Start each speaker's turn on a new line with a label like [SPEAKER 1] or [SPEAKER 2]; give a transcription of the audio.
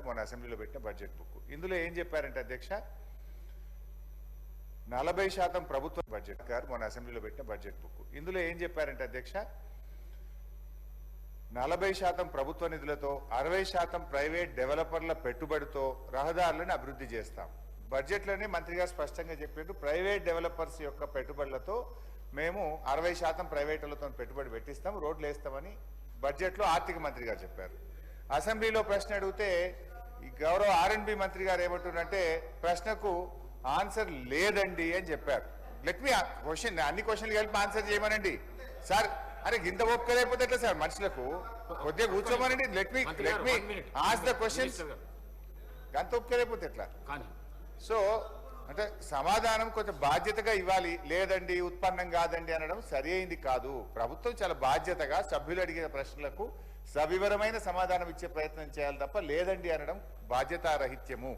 [SPEAKER 1] మన అసెంబ్లీలో పెట్టిన బడ్జెట్ బుక్. ఇందులో ఏం చెప్పారంటే అధ్యక్ష, 40% ప్రభుత్వ బడ్జెట్ గారు మన అసెంబ్లీలో పెట్టిన బడ్జెట్ బుక్. ఇందులో ఏం చెప్పారంటే అధ్యక్ష, 40% ప్రభుత్వ నిధులతో 60% ప్రైవేట్ డెవలపర్ల పెట్టుబడితో రహదారులను అభివృద్ధి చేస్తాం. బడ్జెట్లోనే మంత్రి గారు స్పష్టంగా చెప్పారు, ప్రైవేట్ డెవలపర్స్ యొక్క పెట్టుబడులతో మేము 60% ప్రైవేట్లతో పెట్టుబడి పెట్టిస్తాం, రోడ్లు వేస్తామని బడ్జెట్లో ఆర్థిక మంత్రి గారు చెప్పారు. అసెంబ్లీలో ప్రశ్న అడిగితే ఈ గౌరవ ఆర్ఎండ్బి మంత్రి గారు ఏమంటున్నారంటే ప్రశ్నకు ఆన్సర్ లేదండి అని చెప్పారు. లెట్ మీ క్వశ్చన్, అన్ని క్వశ్చన్లు కలిపి ఆన్సర్ చేయమనండి సార్. అరే ఇంత ఒప్పుకోలేకపోతే ఎట్లా సార్, మనుషులకు కొద్దిగా కూర్చోమనండి. Let me ask the questions. అంత ఒప్పుకోలేకపోతే ఎట్లా? సో అంటే సమాధానం కొంచెం బాధ్యతగా ఇవ్వాలి. లేదండి ఉత్పన్నం కాదండి అనడం సరి అయింది కాదు. ప్రభుత్వం చాలా బాధ్యతగా సభ్యులు అడిగిన ప్రశ్నలకు సవివరమైన సమాధానం ఇచ్చే ప్రయత్నం చేయాలి తప్ప లేదండి అనడం బాధ్యతారహిత్యము.